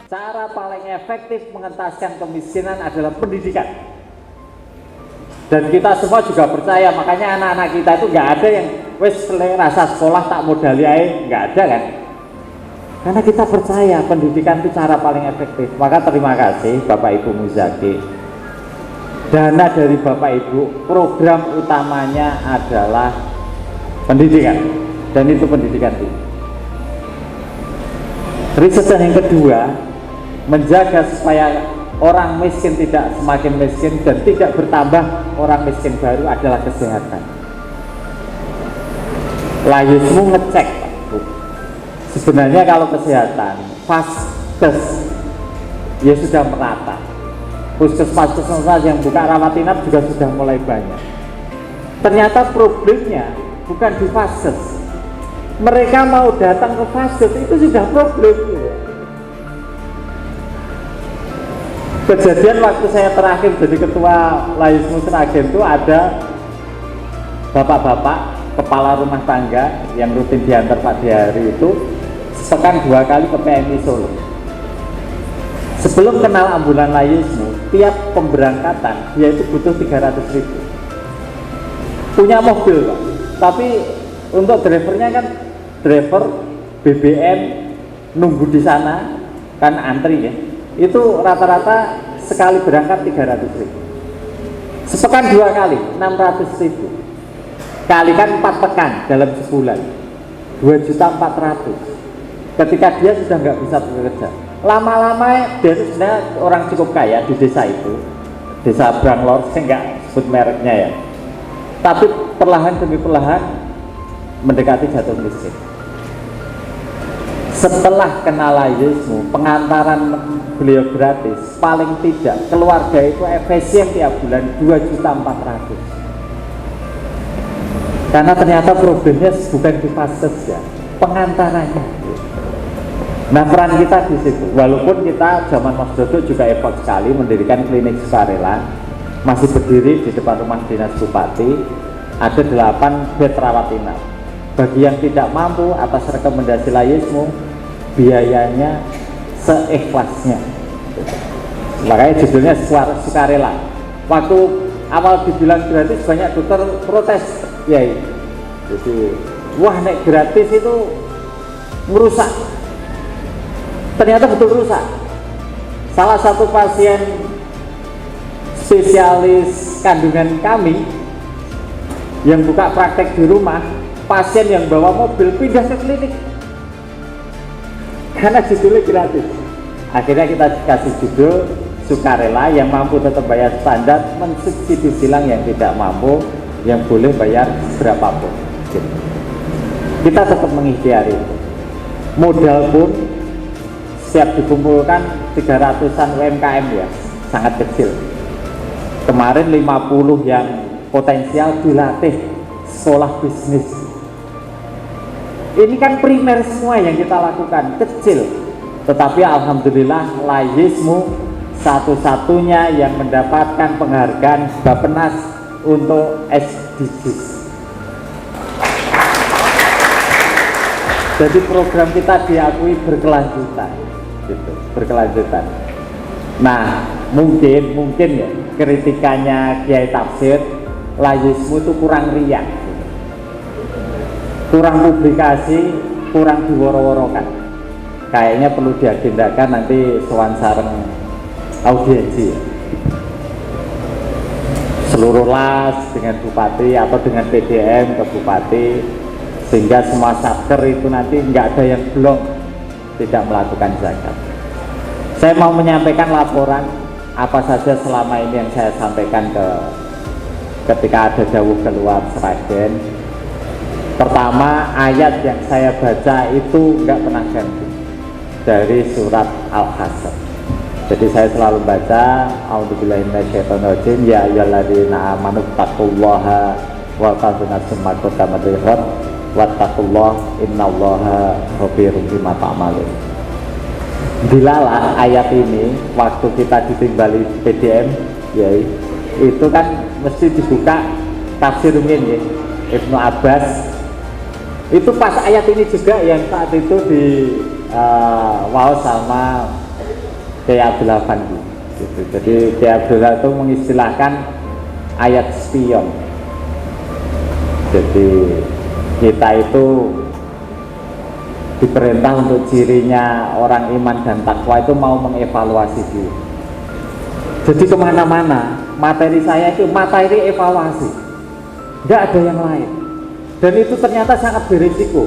Cara paling efektif mengentaskan kemiskinan adalah pendidikan. Dan kita semua juga percaya, makanya anak-anak kita itu nggak ada yang wes rasa sekolah tak modali aja, nggak ada kan? Karena kita percaya pendidikan itu cara paling efektif. Maka terima kasih Bapak Ibu Muzaki. Dana dari Bapak Ibu, program utamanya adalah pendidikan, dan itu pendidikan tinggi. Riset yang kedua, menjaga supaya orang miskin tidak semakin miskin dan tidak bertambah orang miskin baru adalah kesehatan. Layusmu ngecek, Pak Bu. Sebenarnya kalau kesehatan, vaskes ya sudah merata. Puskesmas-puskesmas yang buka rawat inap juga sudah mulai banyak. Ternyata problemnya bukan di vaskes. Mereka mau datang ke vaskes itu sudah problem. Kejadian waktu saya terakhir jadi ketua Layus Musragen itu ada bapak-bapak kepala rumah tangga yang rutin diantar Pak Dihari itu sepekan 2 kali ke PMI Solo. Sebelum kenal ambulan Layusmu, tiap pemberangkatan dia itu butuh 300.000. Punya mobil Pak, tapi untuk drivernya kan driver BBM nunggu di sana kan antri ya. Itu rata-rata sekali berangkat 300.000. Sepekan 2 kali 600.000. Kalikan 4 pekan dalam sebulan 2.400.000. Ketika dia sudah nggak bisa bekerja, lama-lama dia itu sebenarnya orang cukup kaya di desa itu, desa Branglor, saya nggak sebut mereknya ya. Tapi perlahan demi perlahan mendekati jatuh miskin. Setelah kenal Layusmu, pengantaran beliau gratis, paling tidak keluarga itu efisien tiap bulan 2.400.000. Karena ternyata problemnya bukan di vaskes ya, pengantarannya. Nah peran kita di situ, walaupun kita zaman Mas Dodo juga effort sekali mendirikan klinik sukarela, masih berdiri di depan rumah dinas Bupati, ada 8 bed rawat inap. Bagi yang tidak mampu atas rekomendasi Layusmu, biayanya seikhlasnya. Makanya judulnya sukarela. Waktu awal dibilang gratis banyak dokter protes, ya. Jadi wah nek gratis itu merusak. Ternyata betul rusak. Salah satu pasien spesialis kandungan kami yang buka praktek di rumah, pasien yang bawa mobil pindah ke klinik karena judulnya gratis. Akhirnya kita kasih judul sukarela, yang mampu tetap bayar standar, mensubsidi silang yang tidak mampu yang boleh bayar berapapun gitu. Kita tetap mengikhtiari itu. Modal pun siap dikumpulkan 300-an UMKM ya, sangat kecil. Kemarin 50 yang potensial dilatih sekolah bisnis. Ini kan primer semua yang kita lakukan, kecil. Tetapi alhamdulillah Layusmu satu-satunya yang mendapatkan penghargaan Bappenas untuk SDGs. Jadi program kita diakui berkelanjutan, gitu, berkelanjutan. Nah, mungkin ya kritikannya Kiai Tafsir, Layusmu itu kurang riak, gitu. Kurang publikasi, kurang diworo-worokan. Kayaknya perlu diagendakan nanti sowan sareng audiensi seluruh las dengan bupati atau dengan PDM ke bupati, sehingga semua satker itu nanti nggak ada yang belum tidak melakukan zakat. Saya mau menyampaikan laporan apa saja selama ini yang saya sampaikan ketika ada jauh keluar Sragen. Pertama, ayat yang saya baca itu nggak pernah ganti dari surat Al-Hasr. Jadi saya selalu baca A'udzubillahi minasyaitonirrajim, ya ayyuhalladzina amanu taqullaha wa qadnasum ma qaddamat lighad wattaqullaha innallaha khabirum bima ta'malun. Dilalah ayat ini waktu kita ditimbali PDM ya, itu kan mesti dibuka tafsir ya, Ibnu Abbas. Itu pas ayat ini juga yang saat itu di wow sama Kiai Abdul Afandi gitu. Jadi Kiai Abdul itu mengistilahkan ayat spion. Jadi kita itu diperintah untuk cirinya orang iman dan takwa itu mau mengevaluasi diri. Jadi kemana-mana materi saya itu materi evaluasi, nggak ada yang lain. Dan itu ternyata sangat berisiko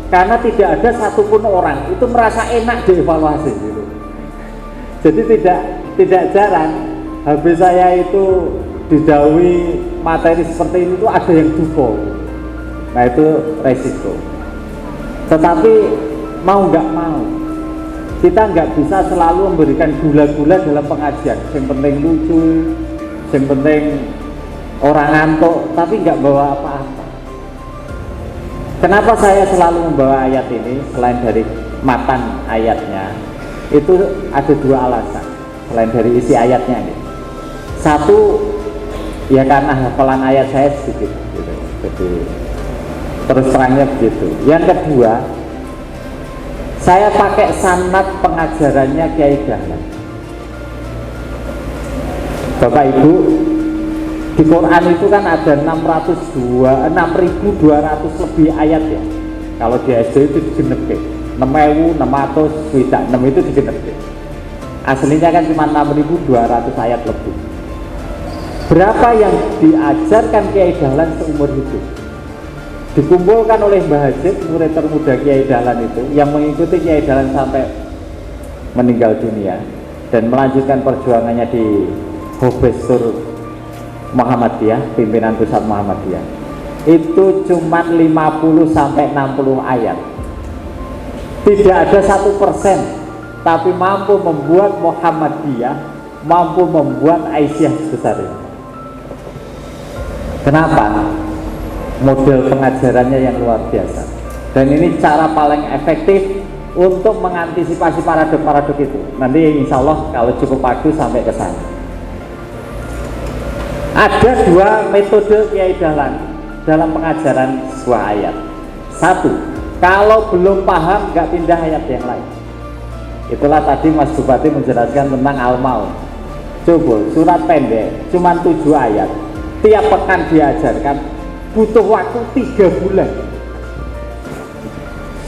karena tidak ada satupun orang itu merasa enak dievaluasi gitu. Jadi tidak jarang habis saya itu didhawuhi materi seperti ini tuh ada yang dupo. Nah itu resiko. Tetapi mau nggak mau kita nggak bisa selalu memberikan gula-gula dalam pengajian. Yang penting lucu, yang penting orang ngantuk, tapi nggak bawa apa-apa. Kenapa saya selalu membawa ayat ini selain dari matan ayatnya? Itu ada dua alasan selain dari isi ayatnya ini. Satu, ya karena hafalan ayat saya sedikit gitu. Jadi terus terangnya begitu. Yang kedua, saya pakai sanad pengajarannya Kiai Dahlan. Bapak Ibu, di Quran itu kan ada 6.200 lebih ayat ya. Kalau di SD itu digenep 6.606 itu digenep. Aslinya kan cuma 6.200 ayat lebih. Berapa yang diajarkan Kiai Dahlan seumur hidup? Dikumpulkan oleh Mbah Hajid, murid termuda Kiai Dahlan itu, yang mengikuti Kiai Dahlan sampai meninggal dunia dan melanjutkan perjuangannya di Hobestur Muhammadiyah, pimpinan pusat Muhammadiyah. Itu cuma 50 sampai 60 ayat. Tidak ada 1%, tapi mampu membuat Muhammadiyah, mampu membuat Aisyah sebesar ini. Kenapa? Model pengajarannya yang luar biasa. Dan ini cara paling efektif untuk mengantisipasi paradok-paradok itu. Nanti insya Allah kalau cukup waktu sampai ke sana. Ada dua metode Kiai Dahlan dalam pengajaran sebuah ayat. Satu, kalau belum paham nggak pindah ayat yang lain. Itulah tadi Mas Bupati menjelaskan tentang Al-Maun. Coba surat pendek, cuma 7 ayat. Tiap pekan diajarkan, butuh waktu 3 bulan.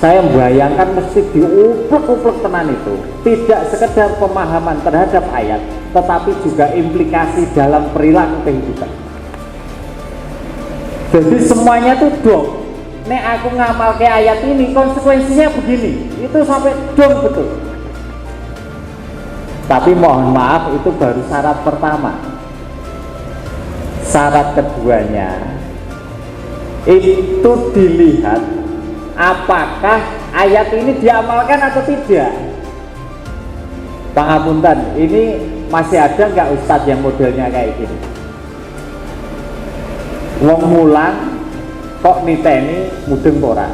Saya membayangkan mesti diuplek-uplek tenan itu. Tidak sekedar pemahaman terhadap ayat, tetapi juga implikasi dalam perilaku kehidupan. Jadi semuanya tuh dong. Nek aku ngamal ke ayat ini, konsekuensinya begini. Itu sampai dong betul. Tapi mohon maaf, itu baru syarat pertama. Syarat keduanya itu dilihat apakah ayat ini diamalkan atau tidak. Pangapunten, ini masih ada nggak ustadz yang modelnya kayak gini? Wong mulang kok niteni mudeng ora,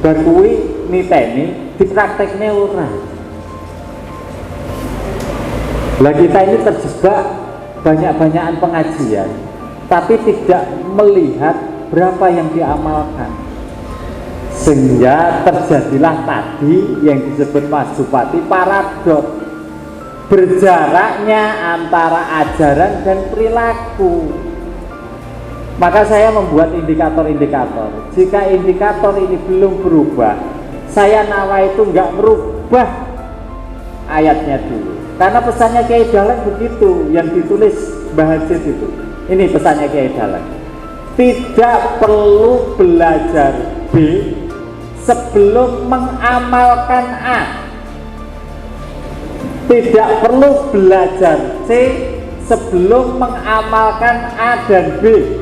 berkuwi niteni dipraktekne ora. Lah kita ini terjebak banyak-banyakan pengajian, tapi tidak melihat berapa yang diamalkan, sehingga terjadilah tadi yang disebut Mas Bupati paradok, berjaraknya antara ajaran dan perilaku. Maka saya membuat indikator-indikator. Jika indikator ini belum berubah, saya nawa itu nggak merubah ayatnya dulu, karena pesannya Kiai Dahlan begitu yang ditulis Mbah Hajid itu. Ini pesannya Kiai Dahlan. Tidak perlu belajar B sebelum mengamalkan A. Tidak perlu belajar C sebelum mengamalkan A dan B.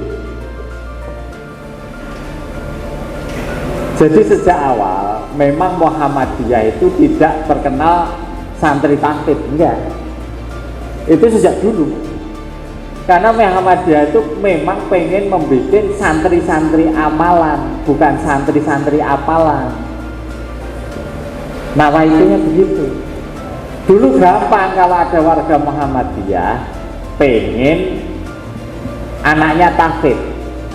Jadi sejak awal memang Muhammadiyah itu tidak terkenal santri taktib, enggak. Itu sejak dulu. Karena Muhammadiyah itu memang pengen membuat santri-santri amalan, bukan santri-santri apalan. Nah, itunya begitu. Dulu gampang kalau ada warga Muhammadiyah pengen anaknya taktib.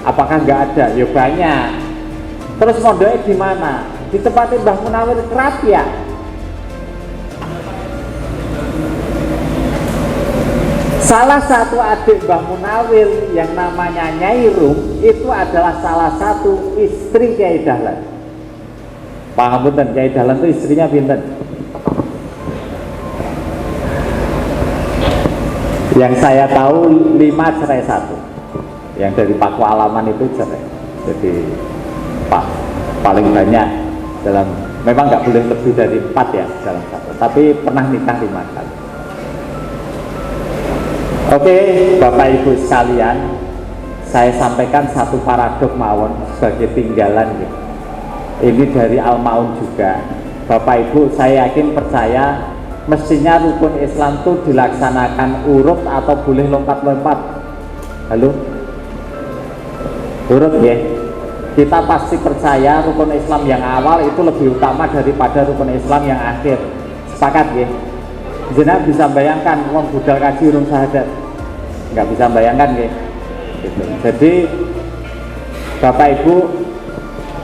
Apakah enggak ada? Ya banyak. Terus modalnya di mana? Di tempatnya Mbah Munawir Kerap ya. Salah satu adik Mbah Munawir yang namanya Nyai Rum itu adalah salah satu istri Kyai Dahlan. Paham betul, Kyai Dahlan itu istrinya pinten? Yang saya tahu 5 cerai 1. Yang dari Pakualaman itu cerai. Jadi paling banyak dalam, memang nggak boleh lebih dari 4 ya dalam satu. Tapi pernah nikah 5 kali. Oke, Bapak Ibu sekalian, saya sampaikan satu paradok mawon sebagai tinggalan ya. Ini dari Al-Maun juga. Bapak Ibu, saya yakin percaya mestinya rukun Islam itu dilaksanakan urut atau boleh lompat-lompat. Halo? Urut ya. Kita pasti percaya rukun Islam yang awal itu lebih utama daripada rukun Islam yang akhir. Sepakat ya? Jenengan bisa bayangkan wong budal kaji urung syahadat, nggak bisa bayangkan ya gitu. Jadi Bapak Ibu,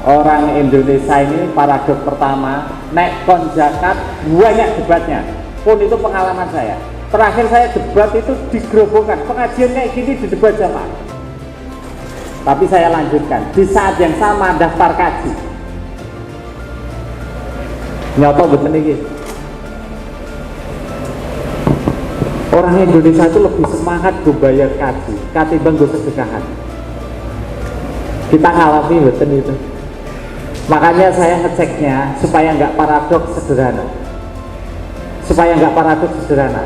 orang Indonesia ini paradok pertama nek kon zakat banyak debatnya, pun itu pengalaman saya. Terakhir saya debat itu di Grobogan, pengajian kayak gini di debat jamaah. Tapi saya lanjutkan, di saat yang sama daftar kaji nyoto betul ini. Orang Indonesia itu lebih semangat membayar kaji ketimbang gue sedekahan. Kita ngalami betul itu. Makanya saya ngeceknya supaya nggak paradoks sederhana.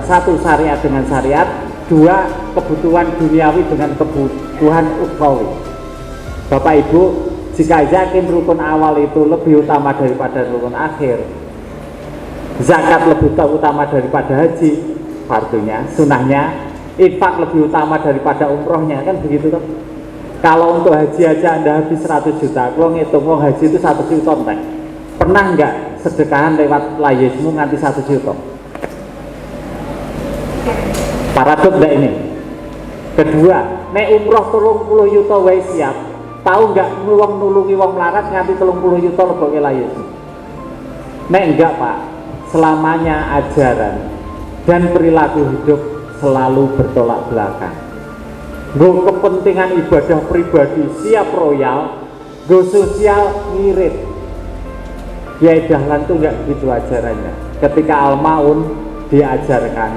Satu, syariat dengan syariat. 2, kebutuhan duniawi dengan kebutuhan ukhrawi. Bapak Ibu, jika yakin rukun awal itu lebih utama daripada rukun akhir, zakat lebih utama daripada haji, fardunya, sunahnya, infak lebih utama daripada umrohnya, kan begitu toh. Kalau untuk haji aja Anda habis 100 juta, kalau ngitung uang haji itu 1 juta entek. Pernah nggak sedekahan lewat layismu nganti 1 juta? Paradok enggak ini? Kedua, nek umroh 30 juta wae siap. Tahu nggak wong nulungi wong melarat nganti 30 juta leboke layismu? Nek enggak Pak, selamanya ajaran dan perilaku hidup selalu bertolak belakang. Go kepentingan ibadah pribadi siap royal, go sosial ngirit. Kyai Dahlan tuh nggak begitu ajarannya. Ketika Al-Maun diajarkan,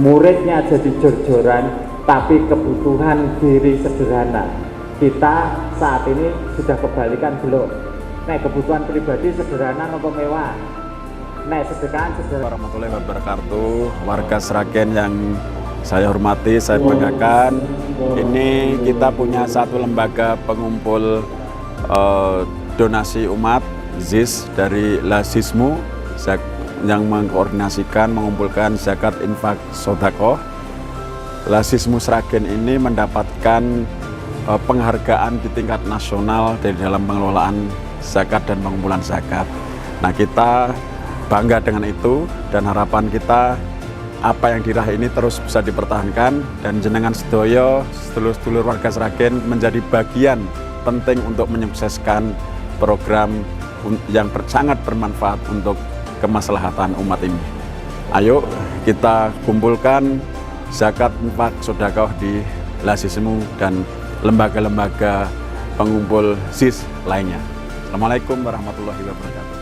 muridnya jadi jor-joran, tapi kebutuhan diri sederhana. Kita saat ini sudah kebalikan belum? Nah, kebutuhan pribadi sederhana nopo mewah? Nah, sedekahan sederhana. Warahmatullahi wabarakatuh. Warga Sragen yang saya hormati, saya banggakan. Ini kita punya satu lembaga pengumpul donasi umat ZIS dari Lasismu yang mengkoordinasikan mengumpulkan zakat infak sodakoh. Lasismu Sragen ini mendapatkan penghargaan di tingkat nasional dari dalam pengelolaan zakat dan pengumpulan zakat. Nah, kita bangga dengan itu dan harapan kita apa yang diraih ini terus bisa dipertahankan dan jenengan sedoyo sedulur-sedulur warga Sragen menjadi bagian penting untuk menyukseskan program yang sangat bermanfaat untuk kemaslahatan umat ini. Ayo kita kumpulkan zakat infak sedekah di Lasismu dan lembaga-lembaga pengumpul ZIS lainnya. Assalamualaikum warahmatullahi wabarakatuh.